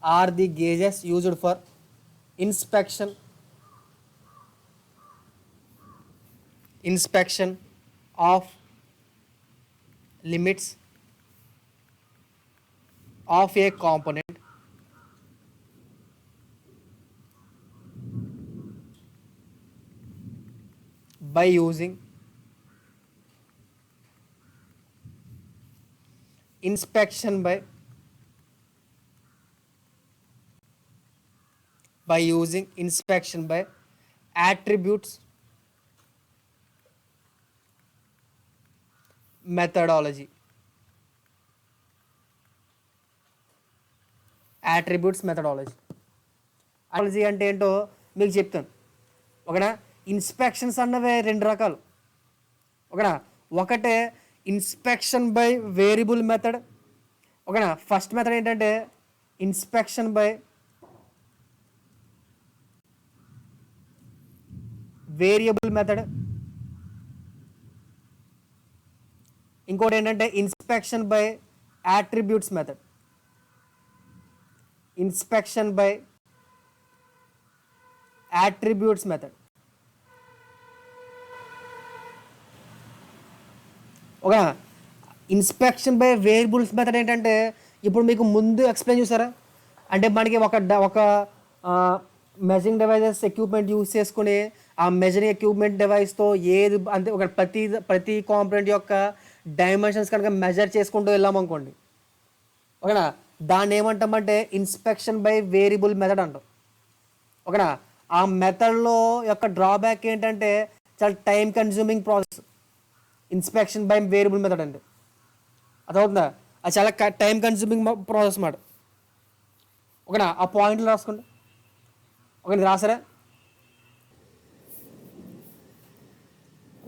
are the gauges used for inspection inspection of limits of a component by using inspection by attributes methodology. Attributes methodology అంటే ఏంటో మీకు చెప్తాను. ఒకనా inspections అన్నవే రెండు రకాలు. ఒకనా ఒకటే ఇన్స్పెక్షన్ బై వేరియబుల్ మెథడ్. ఒకనా ఫస్ట్ మెథడ్ ఏంటంటే ఇన్స్పెక్షన్ బై వేరియబుల్ మెథడ్. ఇంకోటి ఏంటంటే inspection by attributes method. Inspection by attributes method. ఒక ఇన్స్పెక్షన్ బై వేరియబుల్స్ మెథడ్ ఏంటంటే ఇప్పుడు మీకు ముందు ఎక్స్ప్లెయిన్ చేశారా, అంటే మనకి ఒక మెజరింగ్ డివైజెస్ ఎక్విప్మెంట్ యూస్ చేసుకుని ఆ మెజరింగ్ ఎక్విప్మెంట్ డివైస్తో ఏది అంటే ఒక ప్రతి కాంపోనెంట్ యొక్క డైమెన్షన్స్ కనుక మెజర్ చేసుకుంటూ వెళ్ళామనుకోండి, ఓకేనా, దాన్ని ఏమంటామంటే ఇన్స్పెక్షన్ బై వేరియబుల్ మెథడ్ అంటాం. ఓకేనా, ఆ మెథడ్లో యొక్క డ్రాబ్యాక్ ఏంటంటే చాలా time consuming process inspection by variable method అండి. అదవుతుందా? అది చాలా టైం కన్జ్యూమింగ్ ప్రాసెస్ మాట. ఓకేనా, ఆ పాయింట్లు రాసుకోండి. ఓకే, రాసారా?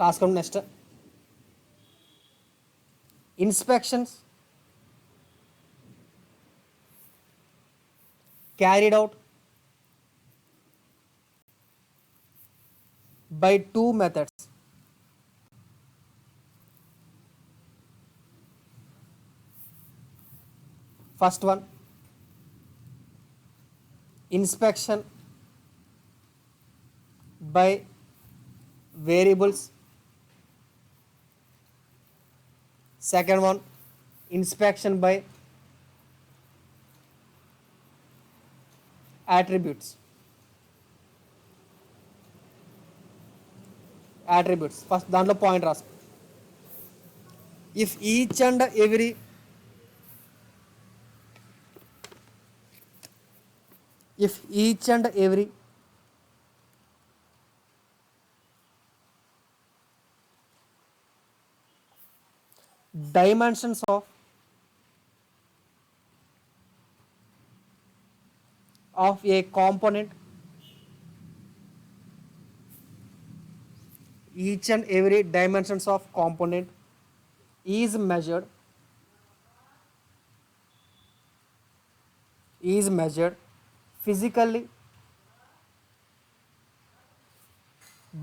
రాసుకోండి. Next inspections carried out by two methods. First one, inspection by variables. Second one, inspection by attributes. First దాంట్లో పాయింట్ రాసుకో. If each and every dimensions of a component, each and every dimensions of component is measured physically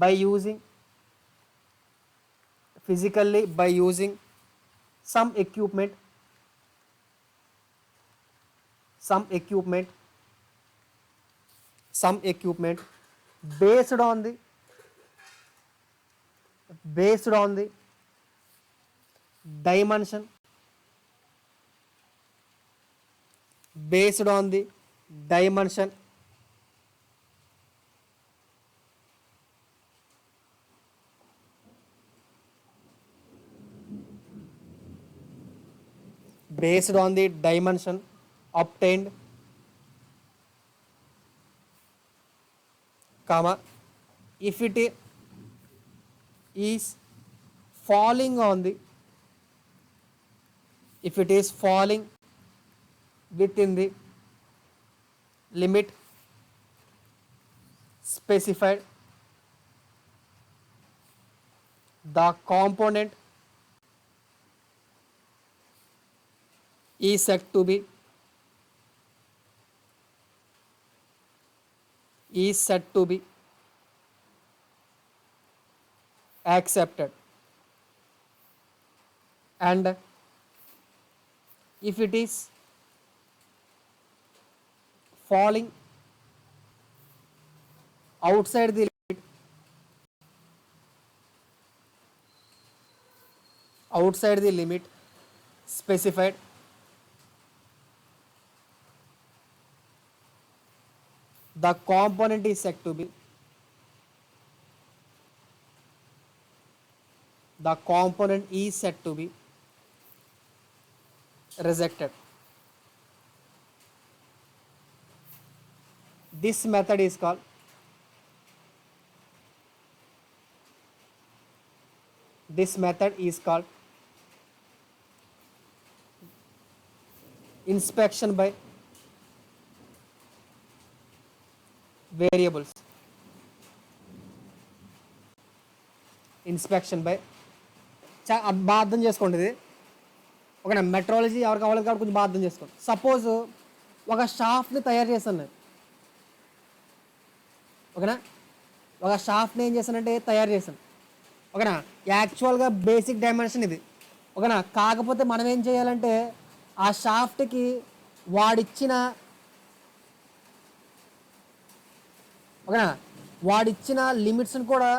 by using some equipment based on the dimension obtained, comma, if it is falling within the limit specified, the component is said to be accepted, and if it is falling outside the limit specified, the component is said to be rejected. This method is called inspection by variables. బాగా అర్థం చేసుకోండి. ఇది ఓకేనా, metrology ఎవరికి కావాలి కాబట్టి కొంచెం బాగా అర్థం చేసుకోండి. సపోజ్ ఒక షాఫ్ట్ని తయారు చేశాను నేను, ఓకేనా, ఒక షాఫ్ట్ని ఏం చేశానంటే తయారు చేశాను, ఓకేనా. యాక్చువల్గా బేసిక్ డైమెన్షన్ ఇది, ఓకేనా. కాకపోతే మనం ఏం చేయాలంటే ఆ షాఫ్ట్కి వాడిచ్చిన లిమిట్స్ని కూడా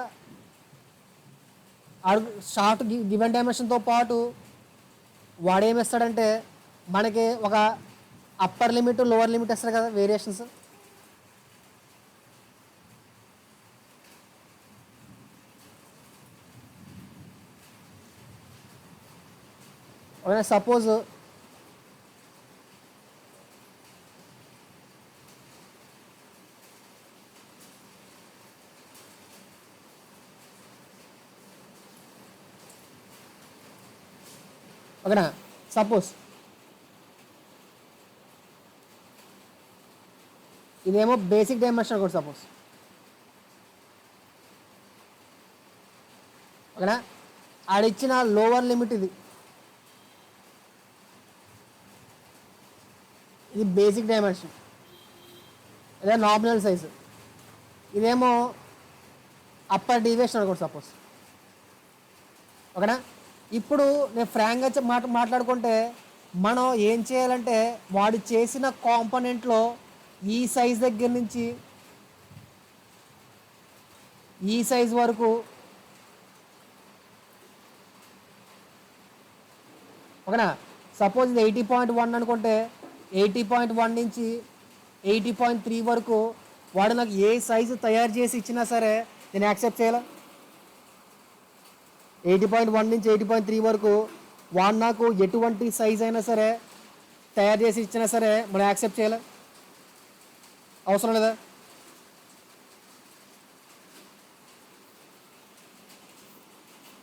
షాఫ్ట్ గివెన్ డైమెన్షన్తో పాటు వాడేమిస్తాడంటే మనకి ఒక అప్పర్ లిమిట్ లోవర్ లిమిట్ ఇస్తారు కదా, వేరియేషన్స్. సపోజ్ ఓకేనా, ఇదేమో బేసిక్ డైమెన్షన్ కూడా సపోజ్, ఓకేనా. ఆడిచ్చిన లోవర్ లిమిట్ ఇది బేసిక్ డైమెన్షన్, ఇదే నామినల్ సైజు, ఇదేమో అప్పర్ డీవియేషన్ అనుకోండి సపోజ్, ఓకేనా. ఇప్పుడు నేను ఫ్రాంక్గా మాట్లాడుకుంటే మనం ఏం చేయాలంటే వాడు చేసిన కాంపోనెంట్లో ఈ సైజ్ దగ్గర నుంచి ఈ సైజ్ వరకు, ఓకేనా. సపోజ్ ఇది 80.1 అనుకుంటే 80.1 నుంచి 80.3 వరకు వాడు నాకు ఏ సైజు తయారు చేసి ఇచ్చినా సరే నేను యాక్సెప్ట్ చేయాలా. 80.1 నుంచి 80.3 వరకు వాడు నాకు ఎటువంటి సైజ్ అయినా సరే తయారు చేసి ఇచ్చినా సరే మనం యాక్సెప్ట్ చేయాలి, అవసరం లేదా?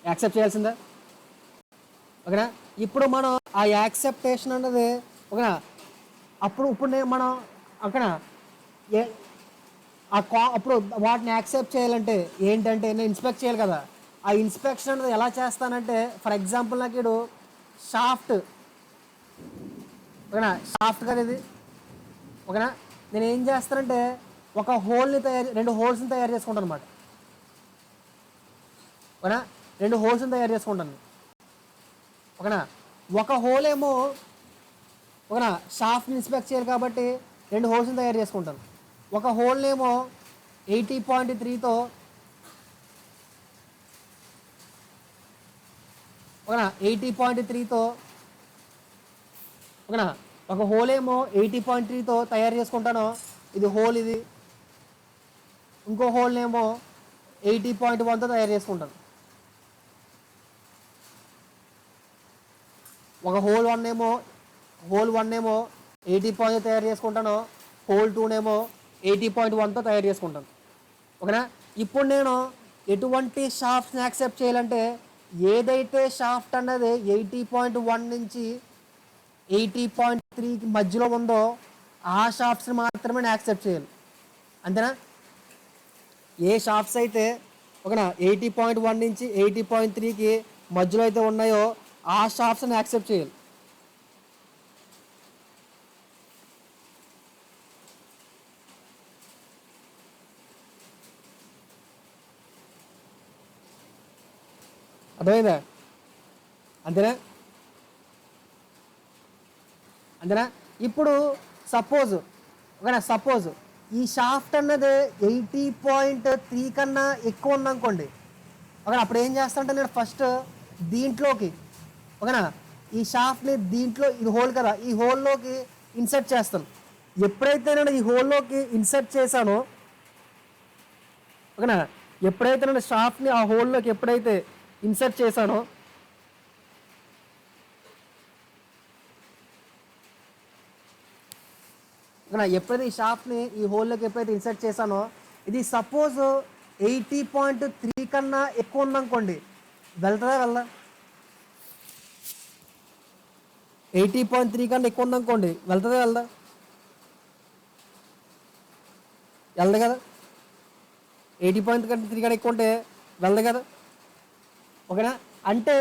యాక్సెప్ట్ చేయాల్సిందా, ఓకేనా. ఇప్పుడు మనం ఆ యాక్సెప్టేషన్ అన్నది, ఓకేనా, ఇప్పుడు మనం ఓకేనా అప్పుడు వాటిని యాక్సెప్ట్ చేయాలంటే ఏంటంటే నేను ఇన్స్పెక్ట్ చేయాలి కదా. ఆ ఇన్స్పెక్షన్ అనేది ఎలా చేస్తానంటే, ఫర్ ఎగ్జాంపుల్ నాకు ఇప్పుడు షాఫ్ట్, ఓకేనా, షాఫ్ట్ కదా ఇది, ఓకేనా. నేను ఏం చేస్తానంటే ఒక రెండు హోల్స్ని తయారు చేసుకుంటాను అనమాట, ఓకేనా. 2 హోల్స్ని తయారు చేసుకుంటాను, ఓకేనా. ఒక హోల్ ఏమో, ఓకేనా, షాఫ్ట్ని ఇన్స్పెక్ట్ చేయాలి కాబట్టి 2 హోల్స్ని తయారు చేసుకుంటాను. ఒక హోల్నేమో 80.3తో, ఓకేనా, 80.3తో, ఓకేనా, ఒక హోల్ ఏమో 80.3తో తయారు చేసుకుంటాను, ఇది హోల్ ఇది. ఇంకో హోల్నేమో 80.1తో తయారు చేసుకుంటాను. ఒక హోల్ వన్ ఏమో 80.0 తయారు చేసుకుంటాను, హోల్ 2నేమో 80.1తో తయారు చేసుకుంటాను, ఓకేనా. ఇప్పుడు నేను ఎటువంటి షాఫ్ట్ని యాక్సెప్ట్ చేయాలంటే ఏదైతే షాఫ్ట్ అన్నది 80.1 నుంచి 80.3కి మధ్యలో ఉందో ఆ షాఫ్ట్స్ని మాత్రమే నేను యాక్సెప్ట్ చేయాలి, అంతేనా. ఏ షాఫ్ట్స్ అయితే, ఓకేనా, 80.1 నుంచి 80.3కి మధ్యలో అయితే ఉన్నాయో ఆ షాఫ్ట్స్ని యాక్సెప్ట్ చేయాలి. అర్థమైందా? అంతేనా. ఇప్పుడు సపోజ్ ఓకేనా. సపోజ్ ఈ షాఫ్ట్ అన్నది 80.3 కన్నా ఎక్కువ ఉందనుకోండి. ఓకేనా, అప్పుడు ఏం చేస్తానంటే నేను ఫస్ట్ దీంట్లోకి, ఓకేనా, ఈ షాఫ్ట్ని దీంట్లో, ఇది హోల్ కదా, ఈ హోల్లోకి ఇన్సర్ట్ చేస్తాను. ఎప్పుడైతే నేను ఈ హోల్లోకి ఇన్సర్ట్ చేశానో, ఓకేనా, ఎప్పుడైతే నేను షాఫ్ట్ని ఆ హోల్లోకి ఎప్పుడైతే ఇన్సర్ట్ చేశానో, ఓకేనా, ఎప్పుడైతే ఈ షాఫ్ట్ని ఈ హోల్లోకి ఎప్పుడైతే ఇన్సర్ట్ చేశానో, ఇది సపోజ్ 80.3 కన్నా ఎక్కువ ఉందనుకోండి, వెళ్తుందా వెళ్ళదా? 80.3 కన్నా ఎక్కువ ఉందనుకోండి, వెళ్తుందా వెళ్ళదా? వెళ్ళదు కదా. 80.3 కన్నా ఎక్కువ ఉంటే వెళ్ళదు కదా. ఓకేనా, అంటే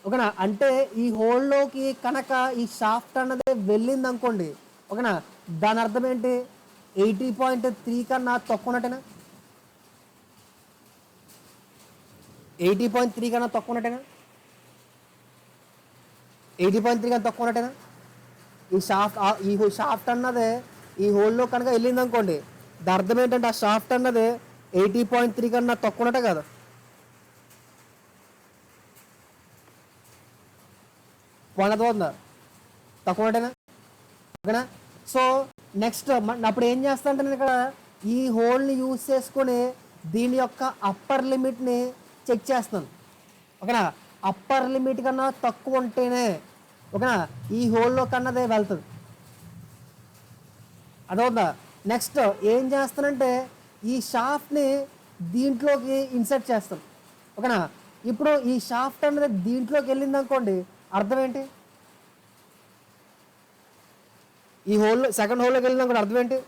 ఓకేనా, అంటే ఈ హోల్లోకి కనుక ఈ షాఫ్ట్ అన్నది వెళ్ళింది అనుకోండి, ఓకేనా, దాని అర్థం ఏంటి? 80.3 కన్నా తక్కువ ఉన్నట్టేనా? 80.3 కన్నా తక్కువ ఉన్నట్టేనా? 80.3 కన్నా తక్కువ ఉన్నట్టేనా? ఈ షాఫ్ట్ అన్నది ఈ హోల్లో కనుక వెళ్ళింది అనుకోండి, దాని అర్థం ఏంటంటే ఆ షాఫ్ట్ అన్నది 80.3 కన్నా తక్కువ ఉన్నట్టే కదా. పోయినది పోతుందా? తక్కువ ఉన్నట్టేనా? ఓకేనా. సో నెక్స్ట్ అప్పుడు ఏం చేస్తా అంటే నేను ఇక్కడ ఈ హోల్ని యూజ్ చేసుకొని దీని యొక్క అప్పర్ లిమిట్ని చెక్ చేస్తాను. ఓకేనా, అప్పర్ లిమిట్ కన్నా తక్కువ ఉంటేనే, ఓకేనా, ఈ హోల్లో కన్నదే వెళ్తుంది. అదవుతుందా? నెక్స్ట్ ఏం చేస్తానంటే ఈ షాఫ్ట్ని దీంట్లోకి ఇన్సర్ట్ చేస్తాం. ఓకేనా, ఇప్పుడు ఈ షాఫ్ట్ అనేది దీంట్లోకి వెళ్ళింది అనుకోండి, అర్థం ఏంటి? ఈ హోల్లో సెకండ్ హోల్లోకి వెళ్ళింది అనుకోండి, అర్థం ఏంటి?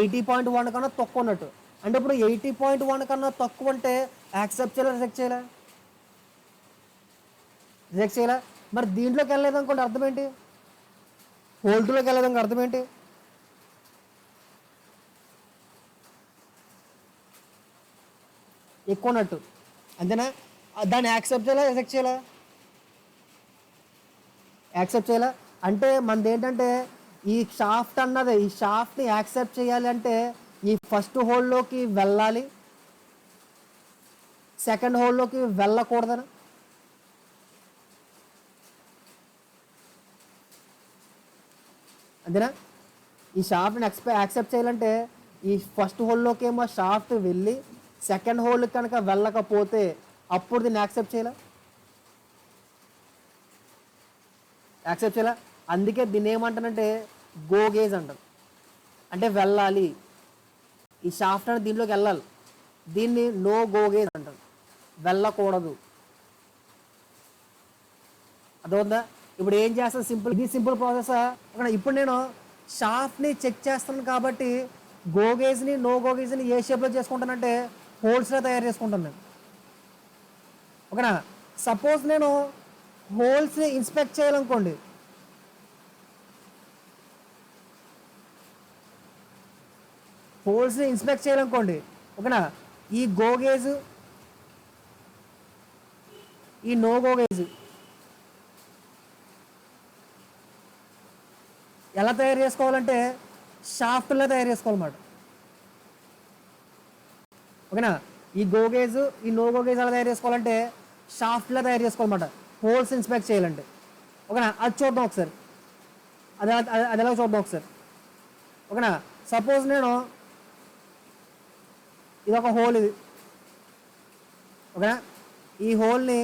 80.1 కన్నా తక్కువ ఉన్నట్టు. అంటే ఇప్పుడు 80.1 కన్నా తక్కువ అంటే యాక్సెప్ట్ చేయాలా, రిజెక్ట్ చేయాలా? రిజెక్ట్ చేయాలా. మరి దీంట్లోకి వెళ్ళలేదు అనుకోండి, అర్థం ఏంటి? హోల్ 2లోకి వెళ్ళలేదు అనుకోండి, అర్థం ఏంటి? ఎక్కువ ఉన్నట్టు, అంతేనా. దాన్ని యాక్సెప్ట్ చేయాలా, రిజెక్ట్ చేయాలా? యాక్సెప్ట్ చేయాలా. అంటే మనది ఏంటంటే ఈ షాఫ్ట్ అన్నది, ఈ షాఫ్ట్ని యాక్సెప్ట్ చేయాలి అంటే ఈ ఫస్ట్ హోల్లోకి వెళ్ళాలి, సెకండ్ హోల్లోకి వెళ్ళకూడదని. అంతేనా. ఈ షాఫ్ట్ని యాక్సెప్ట్ చేయాలంటే ఈ ఫస్ట్ హోల్లోకి ఏమో షాఫ్ట్ వెళ్ళి సెకండ్ హోల్కి కనుక వెళ్ళకపోతే అప్పుడు దీన్ని యాక్సెప్ట్ చేయాలా, యాక్సెప్ట్ చేయాలా. అందుకే దీన్ని ఏమంటానంటే గో గేజ్ అంటారు. అంటే వెళ్ళాలి, ఈ షాఫ్ట్ అనేది దీంట్లోకి వెళ్ళాలి, దీన్ని నో గో గేజ్ అంటారు, వెళ్ళకూడదు. అదవుందా. ఇప్పుడు ఏం చేస్తాను, సింపుల్, ఇది సింపుల్ ప్రాసెస్. ఇప్పుడు నేను షాఫ్ట్ని చెక్ చేస్తాను కాబట్టి గోగేజ్ని నో గోగేజ్ని ఏ షేప్లో చేసుకుంటానంటే హోల్స్లో తయారు చేసుకుంటాను నేను. ఓకేనా. సపోజ్ నేను హోల్స్ని ఇన్స్పెక్ట్ చేయాలనుకోండి, హోల్స్ని ఇన్స్పెక్ట్ చేయాలనుకోండి, ఓకేనా, ఈ గోగేజ్, ఈ నో గోగేజ్ ఎలా తయారు చేసుకోవాలంటే షాఫ్ట్లో తయారు చేసుకోవాలన్నమాట. ఓకేనా. ఈ గోగేజ్, ఈ నో గోగేజ్ ఎలా తయారు చేసుకోవాలంటే షాఫ్ట్లో తయారు చేసుకోవాలన్నమాట, హోల్స్ ఇన్స్పెక్ట్ చేయాలంటే. ఓకేనా, అది చూద్దాం ఒకసారి, అది అది ఎలా చూద్దాం ఒకసారి. ఓకేనా. సపోజ్ నేను ఇది ఒక హోల్, ఇది ఓకేనా, ఈ హోల్ని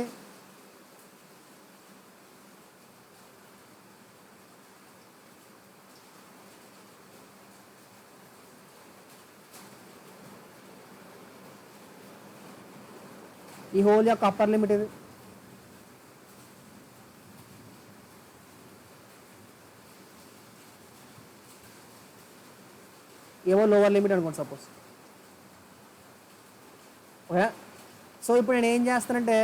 ఈ హోల్ యొక్క అప్పర్ లిమిట్ ఇది, ఏమో లోవర్ లిమిట్ అనుకోండి సపోజ్. ఓకే. సో ఇప్పుడు నేను ఏం చేస్తానంటే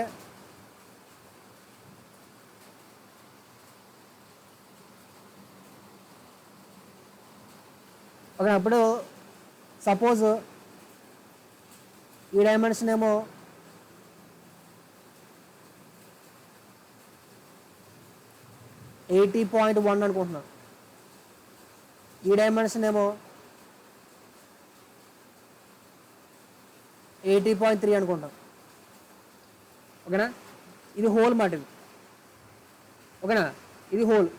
ఓకే, అప్పుడు సపోజ్ ఈ డైమెన్షన్ ఏమో 8 80.1 అనుకుంటున్నాను. ఈ డైమెన్షన్ ఏమో 80.3 అనుకుంటాం. ఓకేనా, ఇది హోల్ మాట ఇది. ఓకేనా, ఇది హోల్.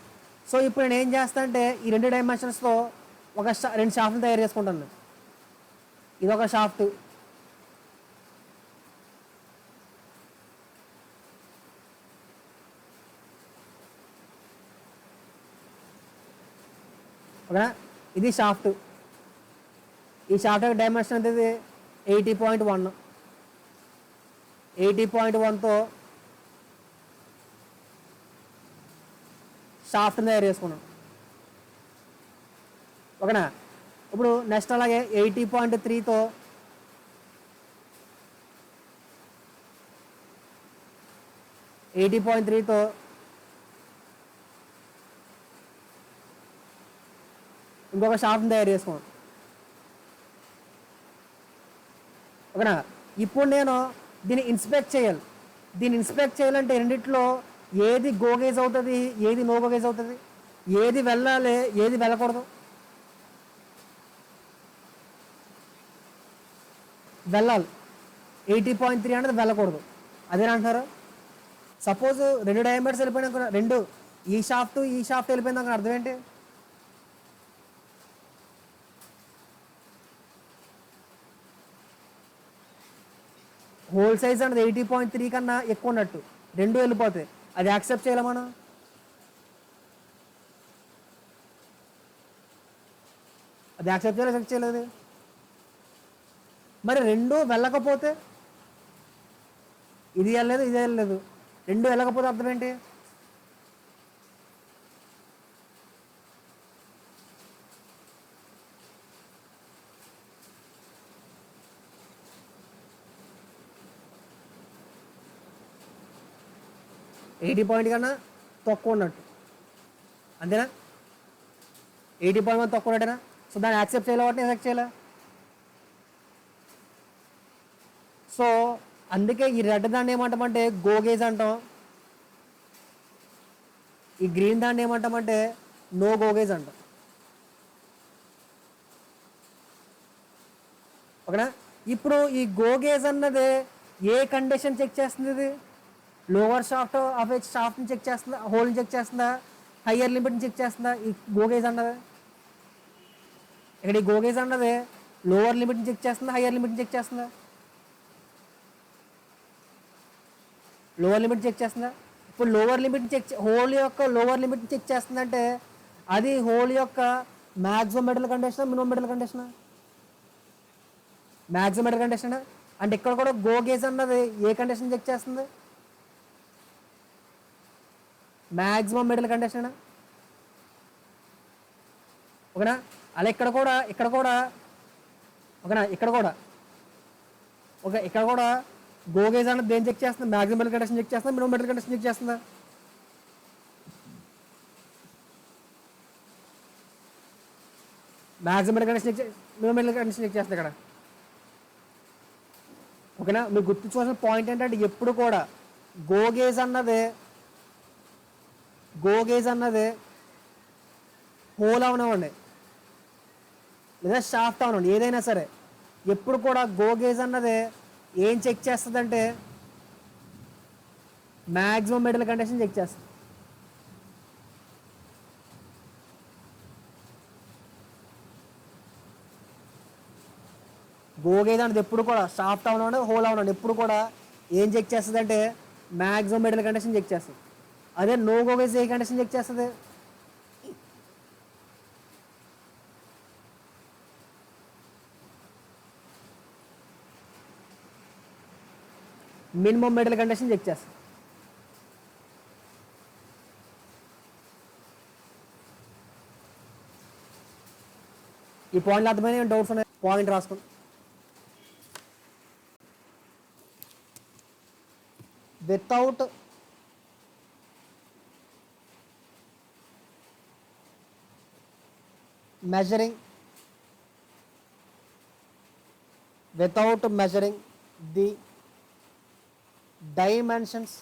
సో ఇప్పుడు నేను ఏం చేస్తా అంటే ఈ 2 డైమెన్షన్స్తో ఒక 2 షాఫ్ట్లు తయారు చేసుకుంటాను. ఇది ఒక షాఫ్ట్, ఓకేనా, ఇది షాఫ్ట్. ఈ షాఫ్ట్ యొక్క డైమెన్షన్ అనేది 80.1. 80.1తో షాఫ్ట్ని తయారు చేసుకున్నాం. ఓకేనా, ఇప్పుడు నెక్స్ట్ అలాగే 80.3తో ఇంకొక షాఫ్ట్ని తయారు చేసుకున్నాం. ఓకేనా, ఇప్పుడు నేను దీన్ని ఇన్స్పెక్ట్ చేయాలి. దీన్ని ఇన్స్పెక్ట్ చేయాలంటే రెండిట్లో ఏది గోగేజ్ అవుతుంది, ఏది నో గోగేజ్ అవుతుంది, ఏది వెళ్ళాలి, ఏది వెళ్ళకూడదు. వెళ్ళాలి. 80.3 అనేది వెళ్ళకూడదు. అదేనంటారు. సపోజ్ 2 డయామీటర్స్ వెళ్ళిపోయినా, 2 ఈ షాఫ్ట్ వెళ్ళిపోయింది అక్కడ అర్థం ఏంటి? హోల్ సైజ్ అనేది 80.3 కన్నా ఎక్కువ ఉన్నట్టు, 2 వెళ్ళిపోతాయి. అది యాక్సెప్ట్ చేయాలి మనం. అది యాక్సెప్ట్ చేయాలి, యాక్సెప్ట్ చేయలేదు. మరి 2 వెళ్ళకపోతే, ఇది వెళ్ళలేదు, ఇది వెళ్ళలేదు, 2 వెళ్ళకపోతే అర్థం ఏంటి? $80 కన్నా తక్కువ ఉన్నట్టు, అంతేనా? 80.1 తక్కువ ఉన్నట్టేనా? సో దాన్ని యాక్సెప్ట్ చేయాలి, వాటిని యాక్సెప్ట్ చేయాలి. సో అందుకే ఈ రెడ్ దాన్ని ఏమంటామంటే గోగేజ్ అంటాం, ఈ గ్రీన్ దాన్ని ఏమంటామంటే నో గోగేజ్ అంటాం. ఓకేనా, ఇప్పుడు ఈ గోగేజ్ అన్నది ఏ కండిషన్ చెక్ చేస్తుంది? ఇది లోవర్ షాఫ్ట్ ఆఫ్ ఏ షాఫ్ట్ని చెక్ చేస్తుందా, హోల్ని చెక్ చేస్తుందా, హయ్యర్ లిమిట్ని చెక్ చేస్తుందా? ఈ గోగేజ్ అన్నది ఇక్కడ ఈ గోగేజ్ అన్నది లోవర్ లిమిట్ని చెక్ చేస్తుందా, హయ్యర్ లిమిట్ని చెక్ చేస్తుందా? లోవర్ లిమిట్ చెక్ చేస్తుందా? ఇప్పుడు లోవర్ లిమిట్ని హోల్ యొక్క లోవర్ లిమిట్ని చెక్ చేస్తుందంటే అది హోల్ యొక్క maximum metal condition, minimum metal condition? Maximum metal condition. అంటే ఇక్కడ కూడా గోగేజ్ అన్నది ఏ కండిషన్ చెక్ చేస్తుంది? Maximum metal condition. ఓకేనా, అలా ఇక్కడ కూడా ఓకేనా, ఇక్కడ కూడా గోగేజ్ అన్నది దేని చెక్ చేస్తుంది? మ్యాక్సిమం మెటల్ కండిషన్ చెక్ చేస్తుందా, మినిమం మెటల్ కండిషన్ చెక్ చేస్తుందా? Maximum metal condition minimum metal condition check చేస్తుంది ఇక్కడ. ఓకేనా, మీరు గుర్తుంచుకోవాల్సిన పాయింట్ ఏంటంటే ఎప్పుడు కూడా గోగేజ్ అన్నది హోల్ అవనివ్వండి లేదా షాఫ్ట్ అవనివ్వండి, ఏదైనా సరే ఎప్పుడు కూడా గోగేజ్ అన్నది ఏం చెక్ చేస్తుందంటే మ్యాక్సిమం మెటల్ కండిషన్ చెక్ చేస్తుంది. గోగేజ్ అనేది ఎప్పుడు కూడా షాఫ్ట్ అవనివ్వండి, హోల్ అవనివ్వండి, ఎప్పుడు కూడా ఏం చెక్ చేస్తుంది అంటే మ్యాక్సిమం మెటల్ కండిషన్ చెక్ చేస్తుంది. అదే నో గోగేజ్ ఏ కండిషన్ చెక్ చేస్తుంది? మినిమం మెటల్ కండిషన్ చెక్ చేస్తుంది. ఈ పాయింట్లు అర్థమైన డౌట్స్ ఉన్నాయి, పాయింట్ రాసుకోండి. Without measuring the dimensions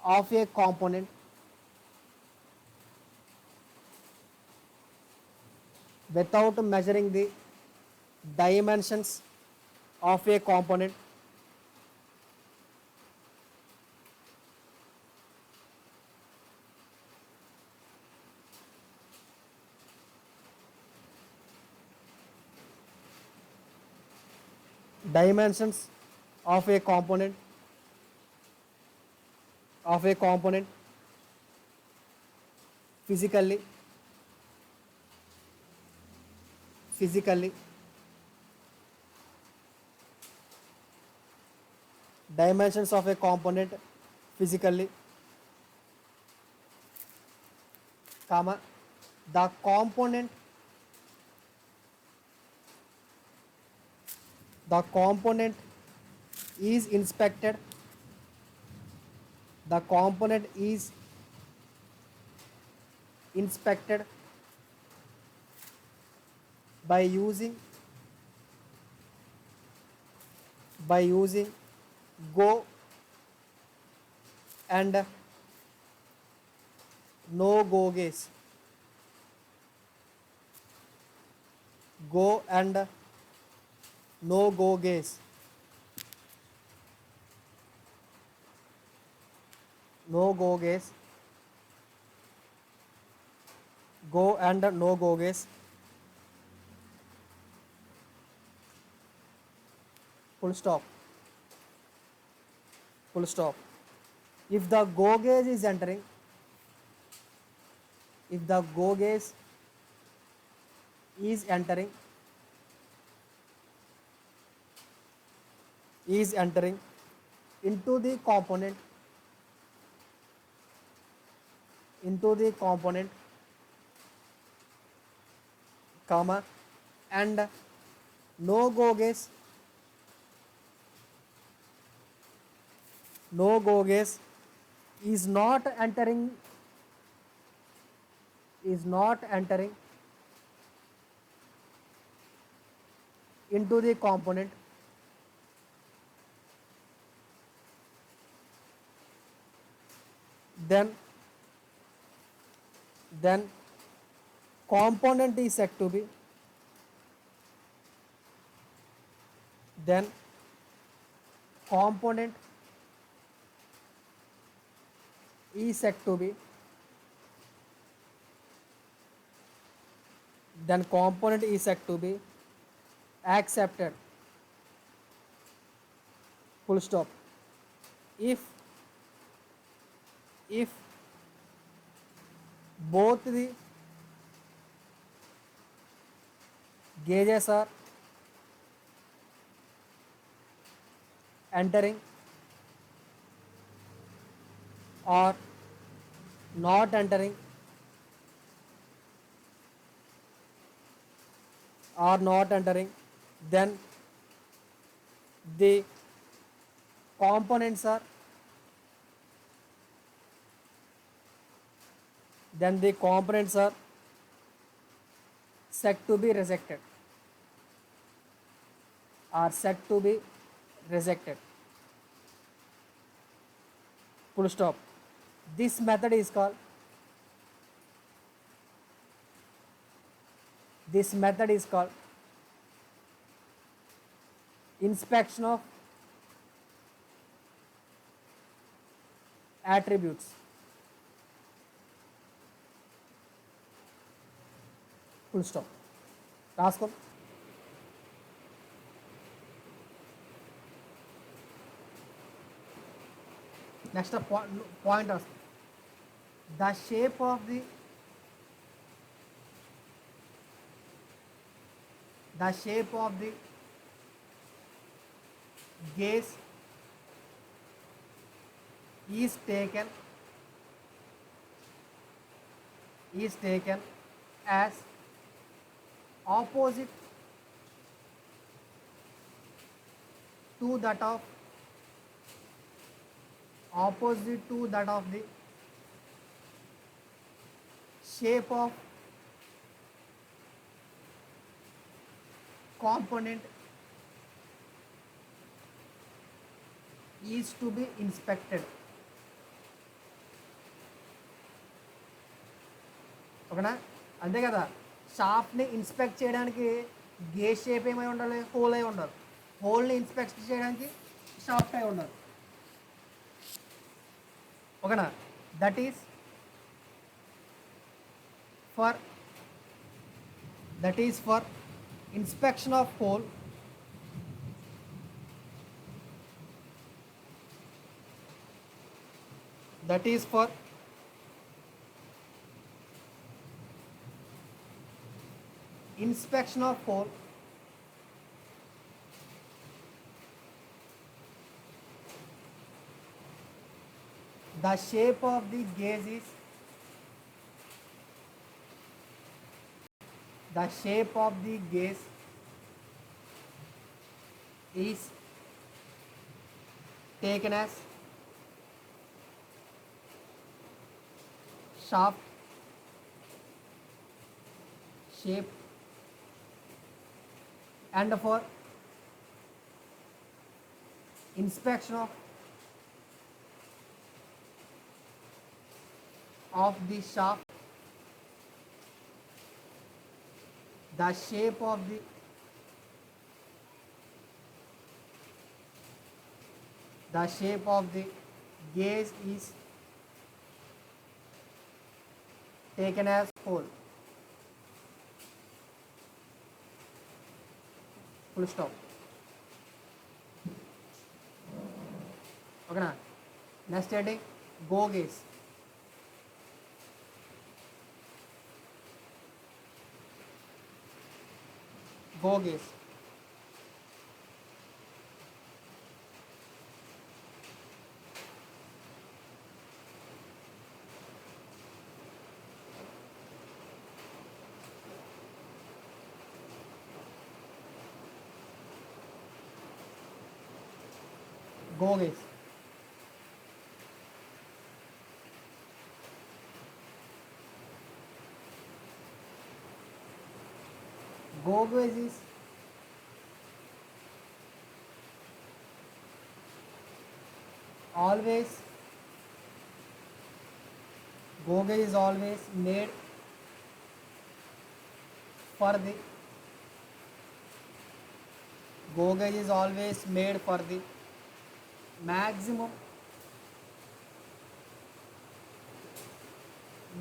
of a component without measuring the dimensions of a component dimensions of a component physically dimensions of a component physically, comma, the component is inspected, the component is inspected by using go and no go gaze, go and no go gaze, no go gaze, go and no go gaze, full stop, full stop. If the go gaze is entering, if the go gaze is entering into the component comma, and no go gaze is not entering into the component, then component is said to be then component is said to be accepted, full stop. If both the gauges are entering or not entering then the components are said to be rejected, full stop. This method is called inspection of attributes, full stop. రాసుకో. Next point రాసుకో. The shape of the gaze is taken as opposite to that of the shape of component is to be inspected. ఓకేనా, అంతే కదా. షాఫ్ట్ని inspect చేయడానికి gauge shape ఏమై ఉండాలి, whole అయి ఉండాలి. హోల్ని ఇన్స్పెక్ట్ చేయడానికి షాఫ్ట్ అయి ఉండాలి. ఓకేనా, that is for inspection of whole. That is for inspection of hole. The shape of the gauge is taken as shaft shape, and for inspection of the shaft, the shape of the gauge is taken as hole. Full stop. Okay na. Next heading, go gauge. Go gauge. Go gauge. Go gauge is always made for the maximum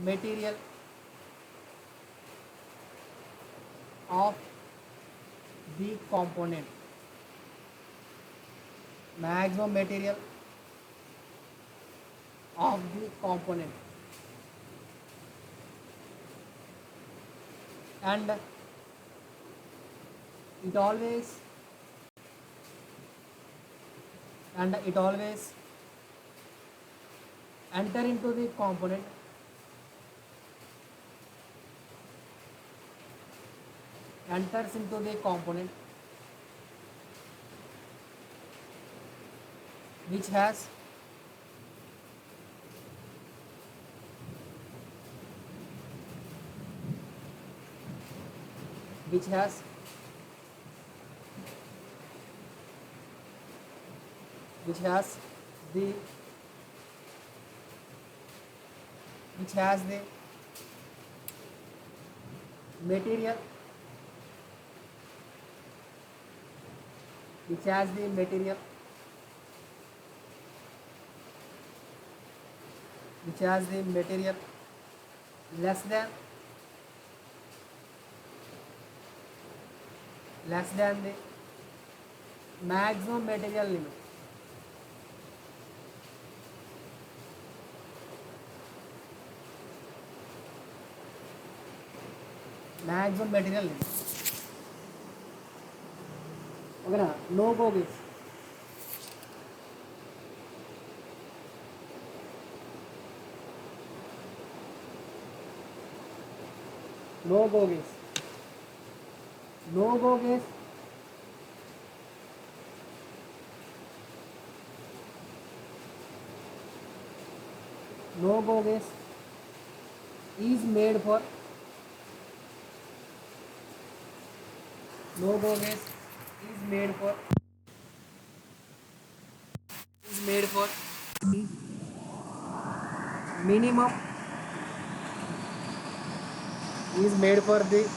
material of the component. Maximum material of the component. And it always enter into the component enters into the component which has the material less than the maximum material limit. Maximum material limit. Okay na, no go gauge. No go gauge. No go gauge is made for minimum is made for the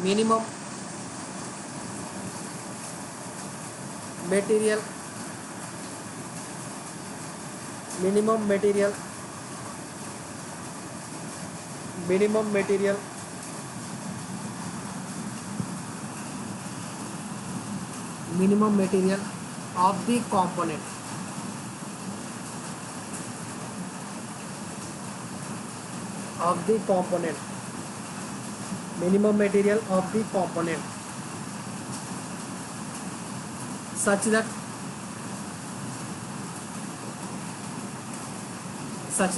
minimum material minimum material minimum material minimum material of the component minimum material of the component such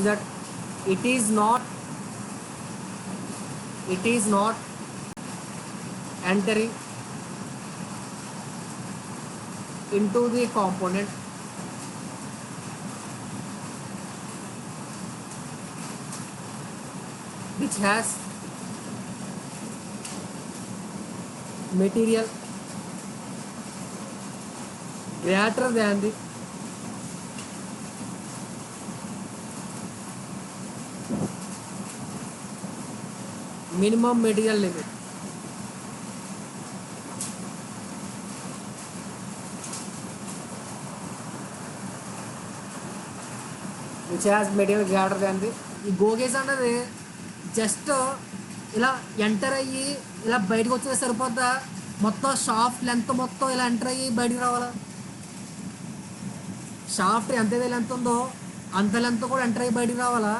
that it is not entering into the component which has material greater than the minimum material limit. Which has material greater than the ఈ go gauge అన్నది just ఇలా enter అయ్యి ఇలా బయటకు వచ్చేది సరిపోద్దా, మొత్తం shaft length మొత్తం ఇలా ఎంటర్ అయ్యి బయటికి రావాలా? షాఫ్ట్ ఎంతైతే లెంత్ ఉందో అంత లెంత్ కూడా ఎంటర్ అయ్యి బయటికి రావాలా?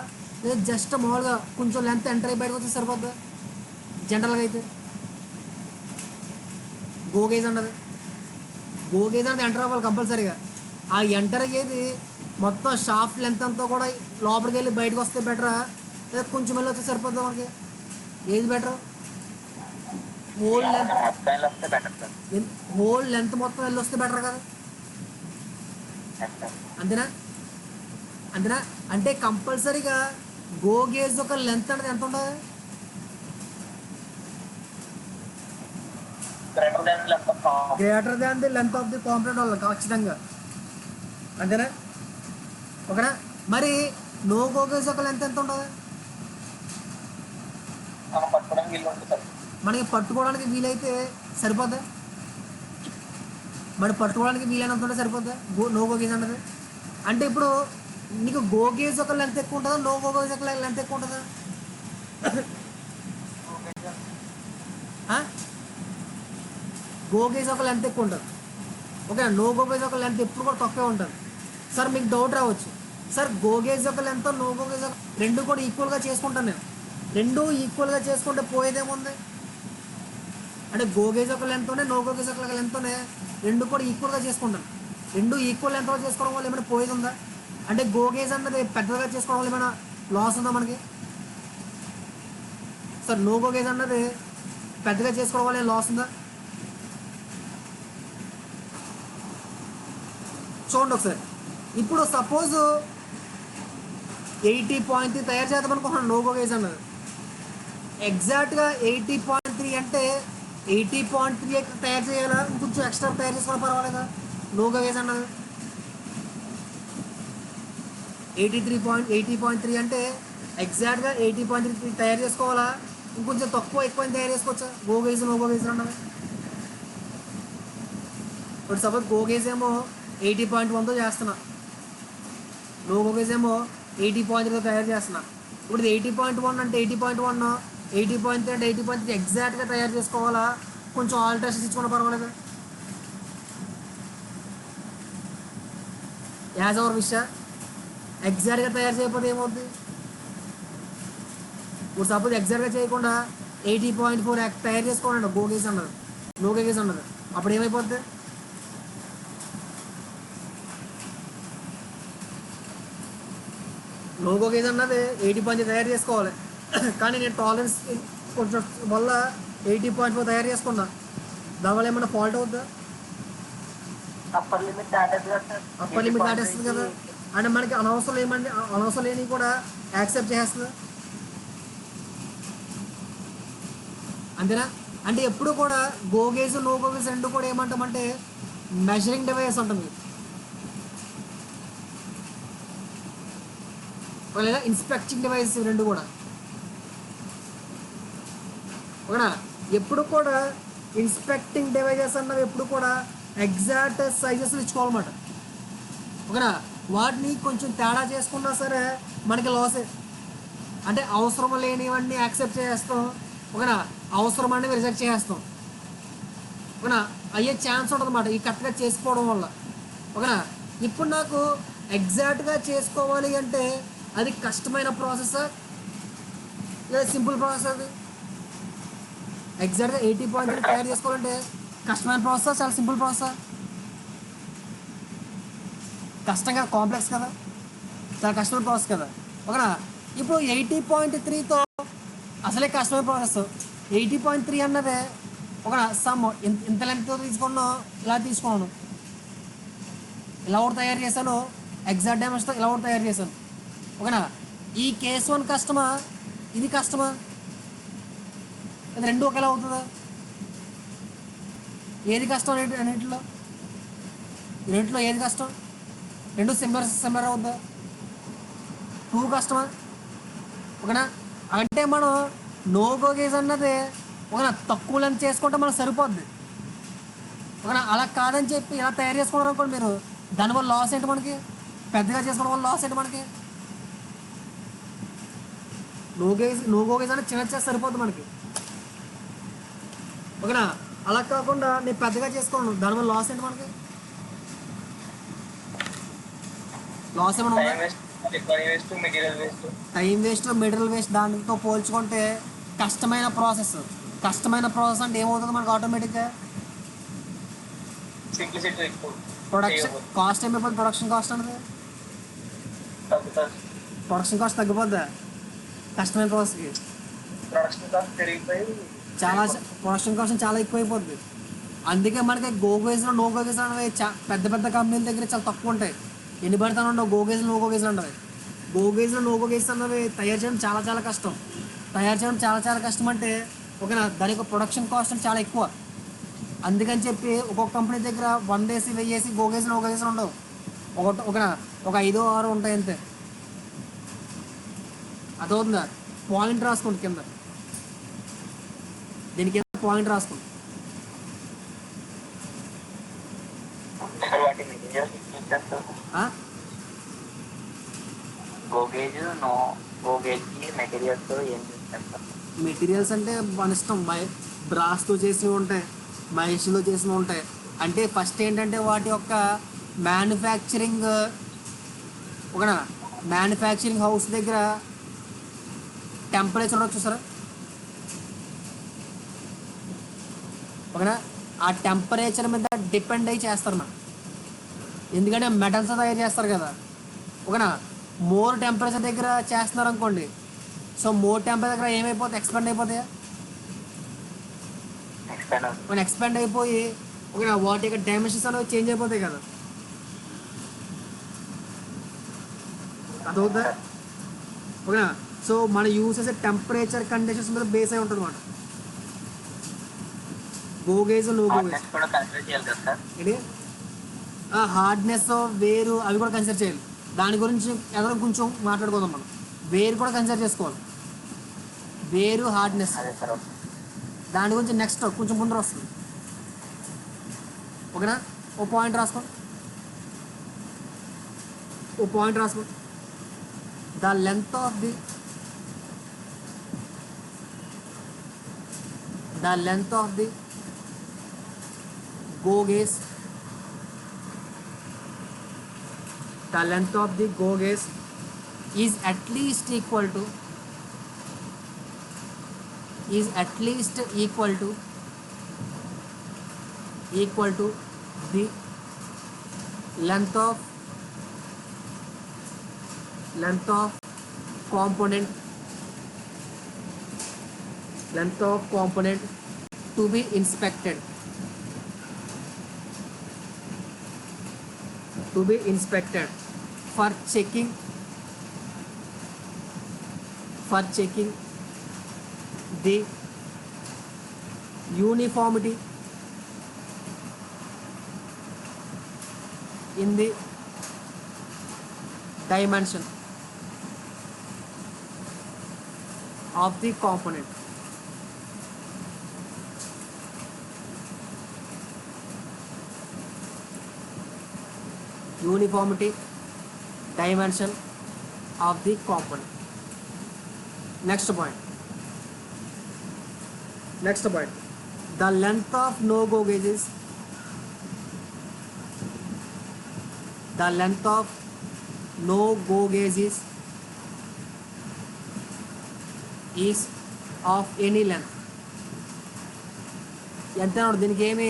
లేదా జస్ట్ మామూలుగా కొంచెం లెంత్ ఎంటర్ అయ్యి బయటకు వచ్చి సరిపోద్దా జనరల్గా అయితే? గోగేజ్ అన్నది ఎంటర్ అవ్వాలి కంపల్సరీగా. ఆ ఎంటర్ అయ్యేది మొత్తం షాఫ్ట్ లెంత్ అంతా కూడా లోపలికి వెళ్ళి బయటకు వస్తే బెటరా, లేదా కొంచెం వెళ్ళి వస్తే సరిపోద్దా? మనకి ఏది బెటర్? హోల్ లెంత్ మొత్తం వెళ్ళి వస్తే బెటర్ కదా, అంతేనా? అంటే కంపల్సరీగా గోగేజ్ ఒక లెంత్ అనేది ఎంత ఉంటుంది? Greater than the length of the component వల్ల ఖచ్చితంగా, అంతేనా? ఓకేనా? మరి నో గోగేజ్ ఒక లెంత్ ఎంత ఉంటుంది? మనకి పట్టుకోవడానికి వీలైతే సరిపోద్దా? మరి పట్టుకోవడానికి వీలైనంత ఉంటే సరిపోద్దా నో గోగేజ్ అన్నది? అంటే ఇప్పుడు నీకు గోగేజ్ ఒక లెంత్ ఎక్కువ ఉంటుందా, నో గోగేజ్ ఒక లెంత్ ఎక్కువ ఉంటుందా? గోగేజ్ ఒక లెంత్ ఎక్కువ ఉంటుంది, ఓకే. నో గోగేజ్ ఒక లెంత్ ఎప్పుడు కూడా తక్కువే ఉంటుంది. సార్ మీకు డౌట్ రావచ్చు, సార్ గోగేజ్ ఒక లెంత్ నో గోగేజ్ ఒక రెండు కూడా ఈక్వల్గా చేసుకుంటాను నేను. రెండు ఈక్వల్గా చేసుకుంటే పోయేదేముంది? అంటే గోగేజ్ ఒక లెంత్తోనే నో గోగేజ్ ఒక లెంత్తోనే రెండు కూడా ఈక్వల్గా చేసుకుంటాను. రెండు ఈక్వల్ లెంత్లో చేసుకోవడం వల్ల ఏమైనా పోయేది ఉందా? అంటే గోగేజ్ అన్నది పెద్దగా చేసుకోవడం వల్ల ఏమైనా లాస్ ఉందా మనకి? సార్ నో గోగేజ్ అన్నది పెద్దగా చేసుకోవడం వల్ల లాస్ ఉందా? చూడండి ఒకసారి. ఇప్పుడు సపోజ్ 80.3 తయారు చేద్దాం అనుకుంటున్నాను నో గోగేజ్ అన్నది. ఎగ్జాక్ట్గా 80.3 అంటే 80.3 తయారు చేయాలా, ఇంకొంచెం ఎక్స్ట్రా తయారు చేసుకోవాలి పర్వాలేదా నో గోగేజ్ అన్నది? 80.3 అంటే ఎగ్జాక్ట్గా 80.3 తయారు చేసుకోవాలా, ఇంకొంచెం తక్కువ ఎక్కువ తయారు చేసుకోవచ్చా గోగేజ్ నో గోగేజ్ అన్నది? ఇప్పుడు సపోజ్ గోగేజ్ ఏమో 80.1తో చేస్తున్నా, నో గోగేజ్ ఏమో 80.3తో తయారు చేస్తున్నా. ఇప్పుడు ఇది 80.1 అంటే 80.1, 80.3 అంటే 80.3 ఎగ్జాక్ట్గా తయారు చేసుకోవాలా, కొంచెం ఆల్టరేషన్స్ ఇచ్చుకున్నా పర్వాలేదు? యాజ్ అవర్ విష్ ఎగ్జాక్ట్గా తయారు చేయకపోతే ఏమవుతుంది? ఇప్పుడు సపోజ్ ఎగ్జాక్ట్గా చేయకుండా 80.4 తయారు చేసుకోవాలండి గోగేజ్ అన్నది, నో గోగేజ్ అన్నది. అప్పుడు ఏమైపోద్ది? నో గోగేజ్ అన్నది 80.3 తయారు చేసుకోవాలి, కానీ నేను టాలరెన్స్ కొంచెం వల్ల 80.4 తయారు చేసుకున్నా, దానివల్ల ఏమన్నా ఫాల్ట్ అవుతుందా? అప్పర్ లిమిట్ దాటేస్తుంది కదా. అంటే మనకి అనవసరం లేని కూడా యాక్సెప్ట్ చేస్తుంది, అంతేనా? అంటే ఎప్పుడు కూడా గోగేజ్ నో గోగేజ్ రెండు కూడా ఏమంటామంటే మెజరింగ్ డివైస్ ఉంటుంది, లేదా ఇన్స్పెక్టింగ్ డివైస్ రెండు కూడా. ఓకేనా. ఎప్పుడు కూడా ఇన్స్పెక్టింగ్ డివైజెస్ అన్నవి ఎప్పుడు కూడా ఎగ్జాక్ట్ సైజెస్లు ఇచ్చుకోవాలన్నమాట. ఓకేనా. వాటిని కొంచెం తేడా చేసుకున్నా సరే మనకి లాసే. అంటే అవసరం లేనివన్నీ యాక్సెప్ట్ చేస్తాం, ఓకేనా, అవసరమని రిజెక్ట్ చేస్తాం, ఓకేనా. అయ్యే ఛాన్స్ ఉంటుంది అన్నమాట ఈ కరెక్ట్గా చేసుకోవడం వల్ల, ఓకేనా. ఇప్పుడు నాకు ఎగ్జాక్ట్గా చేసుకోవాలి అంటే అది కష్టమైన ప్రాసెస్ లేదా సింపుల్ ప్రాసెస్? అది ఎగ్జాక్ట్గా 80.3 తయారు చేసుకోవాలంటే కష్టమైన ప్రాసెస్ చాలా సింపుల్ ప్రాసెస్? కష్టం కదా, కాంప్లెక్స్ కదా, చాలా కష్టమైన ప్రాసెస్ కదా, ఓకేనా. ఇప్పుడు 80.3తో అసలే కష్టమైన ప్రాసెస్. 80.3 అన్నదే ఒక సమ్ ఇంత లెంత్తో తీసుకున్నాను, ఇలా తీసుకున్నాను, ఇలా ఒకటి తయారు చేశాను, ఎగ్జాక్ట్ డైమెన్షన్తో ఇలా ఒకటి తయారు చేశాను, ఓకేనా. ఈ కేస్ 1 కష్టమా, ఇది కష్టమా? ఇది రెండు ఒకేలా అవుతుందా? ఏది కష్టం అన్నింటిలో? రెండింటిలో ఏది కష్టం? రెండు సిమిలర్ అవుద్దా? 2 కష్టమా? ఓకేనా. అంటే మనం నో గో గేజ్ అన్నది ఓకేనా తక్కువ లెంత్ చేసుకుంటే మనకు సరిపోద్ది, ఓకేనా. అలా కాదని చెప్పి ఇలా తయారు చేసుకున్నారు అనుకోండి మీరు, దానివల్ల లాస్ ఏంటి మనకి? పెద్దగా చేసుకోవడం వల్ల లాస్ ఏంటి మనకి? నో గో గేజ్ అంటే చిన్న చేస్తే సరిపోద్ది మనకి, ఓకేనా. అలా కాకుండా నేను పెద్దగా చేసుకోను, దానివల్ల లాస్ ఏంటి మనకి? లాస్ ఏమైనా ఉందా? Time waste, material waste. దానితో పోల్చుకుంటే కష్టమైన ప్రాసెస్ అంటే ఏమవుతుంది మనకు ఆటోమేటిక్గా? ప్రొడక్షన్ కాస్ట్ ఏమైపోతుంది? ప్రొడక్షన్ కాస్ట్ అనేది తగ్గిపోద్దా కష్టమైన ప్రాసెస్కి? ప్రొడక్షన్ కాస్ట్ చాలా ఎక్కువైపోద్ది. అందుకే మనకి గోగేజ్లో నో గోగేజ్ అనేవి పెద్ద పెద్ద కంపెనీల దగ్గర చాలా తక్కువ ఉంటాయి. ఎన్ని పడతాను ఉండవు గోగేజ్లో నో గోగేజ్లు అంటారు. గోగేజ్లో నో గోగేజ్ అన్నవి తయారు చేయడం చాలా కష్టం. చాలా కష్టం అంటే ఓకేనా, దానికి ప్రొడక్షన్ కాస్ట్ అంటే చాలా ఎక్కువ. అందుకని చెప్పి ఒక్కొక్క కంపెనీ దగ్గర 100 ఏసి 1000 ఏసి గోగేజ్లు నో గోగేజ్లు ఉండవు. ఓకేనా, ఒక 5 6 ఉంటాయి అంతే. అదవుతుందా? పాయింట్ రాసుకోండి కింద, దీనికి పాయింట్ రాసుకోండి. మెటీరియల్స్ అంటే మన ఇష్టం. బ్రాస్తో చేసినవి ఉంటాయి, మహేష్లో చేసినవి ఉంటాయి. అంటే ఫస్ట్ ఏంటంటే వాటి యొక్క మ్యానుఫ్యాక్చరింగ్, ఓకేనా, మ్యానుఫ్యాక్చరింగ్ హౌస్ దగ్గర టెంపరేచర్ ఉండొచ్చు సార్, ఓకేనా. ఆ టెంపరేచర్ మీద డిపెండ్ అయ్యి చేస్తారు మనం, ఎందుకంటే మెటల్స్ తయారు చేస్తారు కదా, ఓకేనా. మోర్ టెంపరేచర్ దగ్గర చేస్తున్నారు అనుకోండి, సో మోర్ టెంపరేచర్ దగ్గర ఏమైపోతాయి? ఎక్స్పాండ్ అయిపోతాయా? మనం ఎక్స్పాండ్ అయిపోయి ఓకేనా వాటి యొక్క డైమెన్షన్స్ అనేవి చేంజ్ అయిపోతాయి కదా, అదవుతా, ఓకేనా. సో మనం యూస్ చేసే టెంపరేచర్ కండిషన్స్ మీద బేస్ అయి ఉంటుంది అన్నమాట. గోగేజ్ నో గోగేజ్ ఏంటి హార్డ్నెస్ వేరు అవి కూడా కన్సిడర్ చేయాలి. దాని గురించి ఎదురు కొంచెం మాట్లాడుకుందాం మనం. వేరు కూడా కన్సిడర్ చేసుకోవాలి, వేరు హార్డ్నెస్. దాని గురించి నెక్స్ట్ కొంచెం ముందర వస్తుంది, ఓకేనా. ఓ పాయింట్ రాసుకో, the length of the go gauge, the length of the go gauge is at least equal to the length of component to be inspected for checking the uniformity in the dimension of the component. Uniformity dimension of the component. Next point the length of no go gauges is of any length. ఎంత దీనికి ఏమి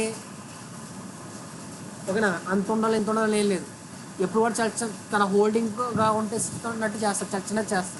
ఓకేనా, అంత ఉండాలి ఇంత ఉండాలి ఏం లేదు. ఎప్పుడు కూడా తన హోల్డింగ్గా ఉంటే చేస్తాడు, చేస్తాడు.